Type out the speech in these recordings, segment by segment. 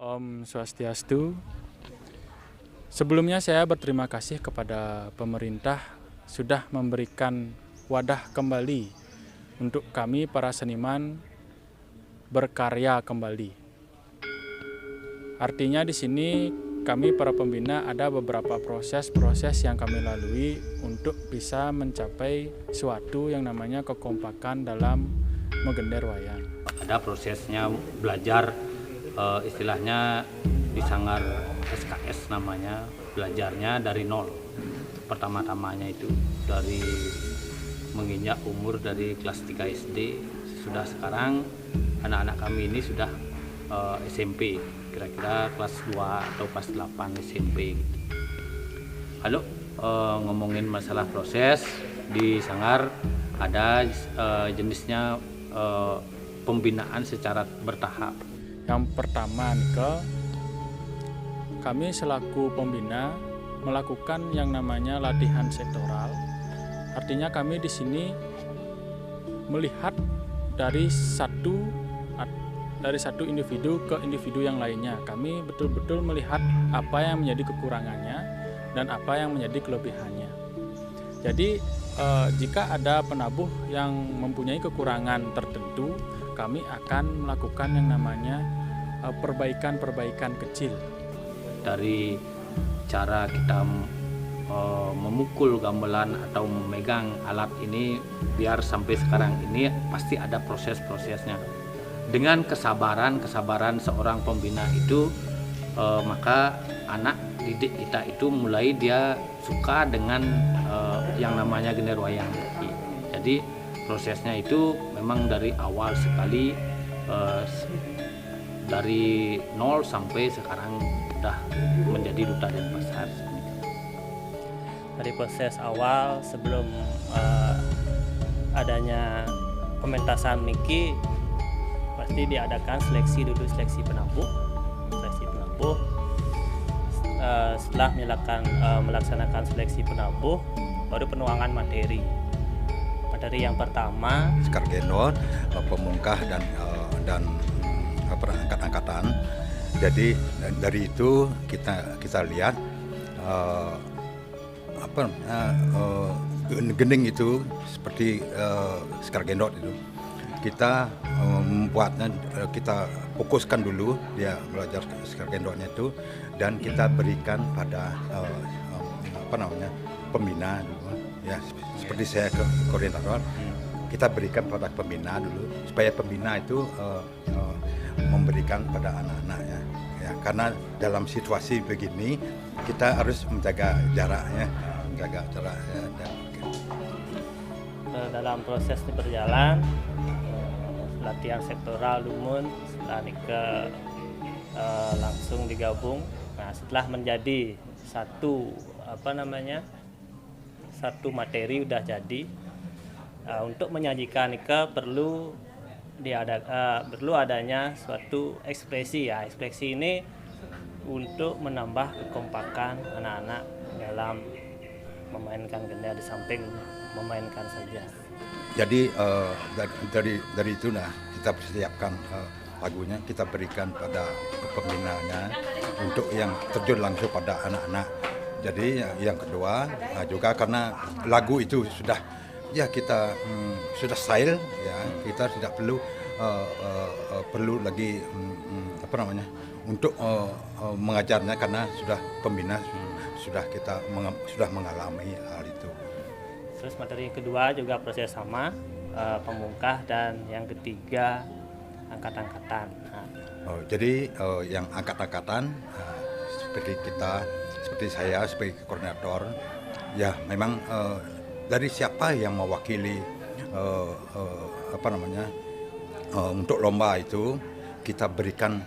Om Swastiastu. Sebelumnya saya berterima kasih kepada pemerintah sudah memberikan wadah kembali untuk kami para seniman berkarya kembali. Artinya di sini kami para pembina ada beberapa proses-proses yang kami lalui untuk bisa mencapai suatu yang namanya kekompakan dalam menggender wayang. Ada prosesnya belajar, istilahnya di Sanggar SKS namanya, belajarnya dari nol. Pertama-tamanya itu dari menginjak umur dari kelas 3 SD. Sudah sekarang anak-anak kami ini sudah SMP, kira-kira kelas 2 atau kelas 8 SMP gitu. Kalau ngomongin masalah proses di Sanggar, ada jenisnya pembinaan secara bertahap. Yang pertama, kami selaku pembina melakukan yang namanya latihan sektoral. Artinya kami di sini melihat dari satu individu ke individu yang lainnya. Kami betul-betul melihat apa yang menjadi kekurangannya dan apa yang menjadi kelebihannya. Jadi jika ada penabuh yang mempunyai kekurangan tertentu, kami akan melakukan yang namanya perbaikan-perbaikan kecil. Dari cara kita memukul gamelan atau memegang alat ini, biar sampai sekarang ini pasti ada proses-prosesnya. Dengan kesabaran seorang pembina itu, maka anak didik kita itu mulai dia suka dengan yang namanya gender wayang. Jadi prosesnya itu memang dari awal sekali, dari nol sampai sekarang sudah menjadi duta Denpasar. Dari proses awal sebelum adanya pementasan Miki, pasti diadakan seleksi penabuh. Setelah melaksanakan seleksi penabuh, baru penuangan materi. Materi yang pertama Skargendor, pemungkah dan angkat-angkatan. Jadi dari itu kita lihat gending itu seperti Skargendor itu. Kita membuatnya, kita fokuskan dulu dia belajar Skargendornya itu, dan kita berikan pada pembina dulu ya, seperti saya ke koordinator, kita berikan pada pembina dulu supaya pembina itu memberikan pada anak-anak ya, karena dalam situasi begini kita harus menjaga jarak ya. Dalam proses berjalan latihan sektoral Lumun, setelah langsung digabung. Nah, setelah menjadi satu materi udah jadi, untuk menyajikan perlu adanya suatu ekspresi ya. Ekspresi ini untuk menambah kekompakan anak-anak dalam memainkan genda di samping memainkan saja. Jadi dari itu kita persiapkan lagunya, kita berikan pada pembinanya untuk yang terjun langsung pada anak-anak. Jadi yang kedua juga karena lagu itu sudah style ya, kita tidak perlu lagi untuk mengajarnya karena sudah pembina sudah mengalami hal itu. Terus materi yang kedua juga proses sama, pemungkah, dan yang ketiga angkat-angkatan. Jadi yang angkat-angkatan seperti saya sebagai koordinator ya, memang dari siapa yang mewakili untuk lomba itu kita berikan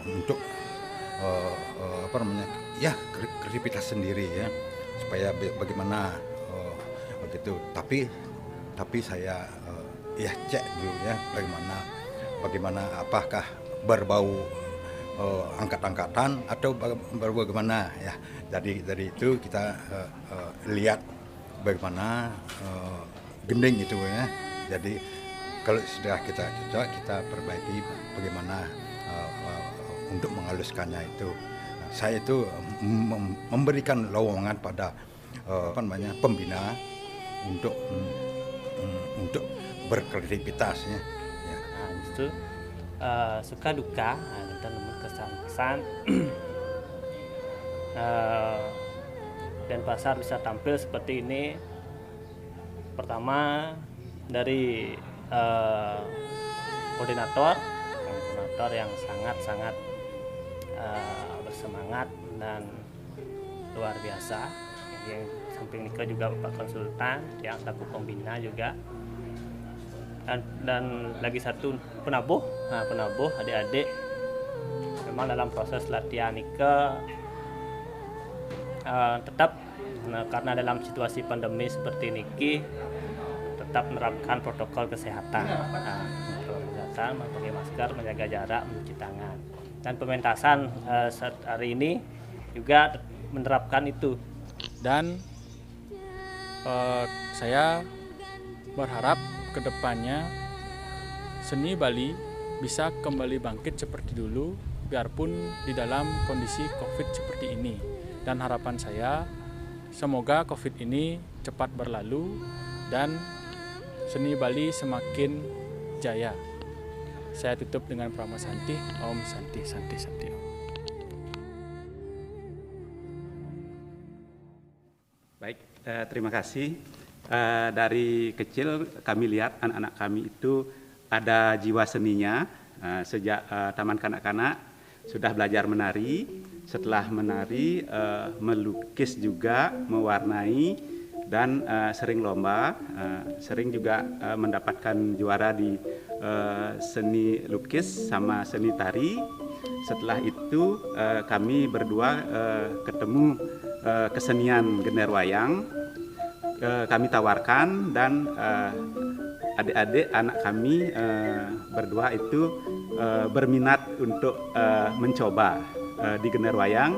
untuk kreativitas sendiri ya, supaya bagaimana begitu. Tapi saya cek dulu ya bagaimana apakah berbau angkat-angkatan atau bagaimana ya. Jadi dari itu kita lihat bagaimana gending itu ya. Jadi kalau sudah kita cocok, kita perbaiki bagaimana untuk menghaluskannya itu. Saya itu memberikan lowongan pada pembina untuk berkreativitasnya. Ya. Nah, itu suka duka, kita nemu kesan-kesan dan pasar bisa tampil seperti ini. Pertama dari koordinator yang sangat bersemangat dan luar biasa. Yang samping Nika juga Bapak konsultan yang selaku pembina juga, dan lagi satu penabuh. Nah, penabuh adik-adik memang dalam proses latihan Nika tetap karena dalam situasi pandemi seperti niki tetap menerapkan protokol kesehatan. Memakai masker, menjaga jarak, mencuci tangan. Dan pementasan saat hari ini juga menerapkan itu. Dan saya berharap kedepannya seni Bali bisa kembali bangkit seperti dulu, biarpun di dalam kondisi COVID seperti ini. Dan harapan saya semoga COVID ini cepat berlalu dan seni Bali semakin jaya. Saya tutup dengan Prama Santi, Om Santi Santi Santi Om. Baik, terima kasih. Dari kecil kami lihat anak-anak kami itu ada jiwa seninya. Sejak taman kanak-kanak sudah belajar menari. Setelah menari, melukis juga, mewarnai, dan sering lomba, sering juga mendapatkan juara di seni lukis sama seni tari. Setelah itu kami berdua ketemu kesenian gender wayang, kami tawarkan, dan adik-adik anak kami berdua itu berminat untuk mencoba di gender wayang,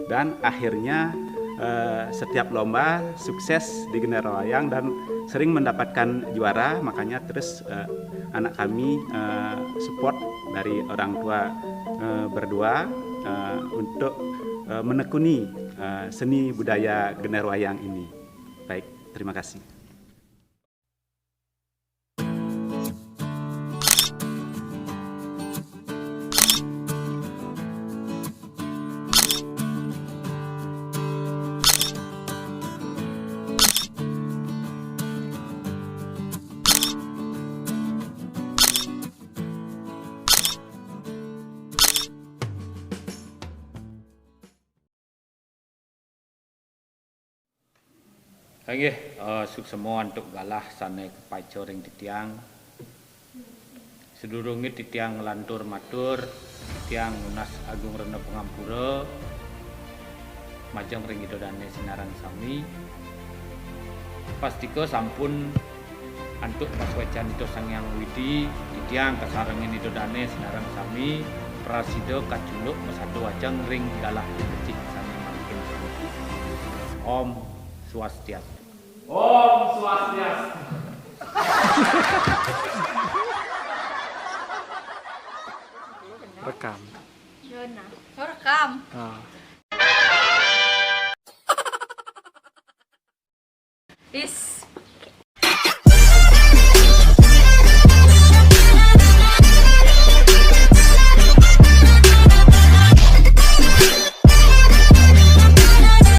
dan akhirnya setiap lomba sukses di Gendera Wayang dan sering mendapatkan juara. Makanya terus anak kami support dari orang tua berdua untuk menekuni seni budaya Gendera Wayang ini. Baik, terima kasih. Oke, suk semua untuk galah sana kepaco ring titiang. Sedurungi titiang lantur matur, titiang lunas agung rena pengampura, majang ring idodane sinaran sami. Pastiko sampun antuk paswecan itu sangyang widi, titiang kasarengin idodane sinaran sami, prasido kaculuk mesado wajang ring galah kecik sana makin. Om Swastiastu. Om Swastiastu. Rekam. Jona. Oh, rekam. Ah. Is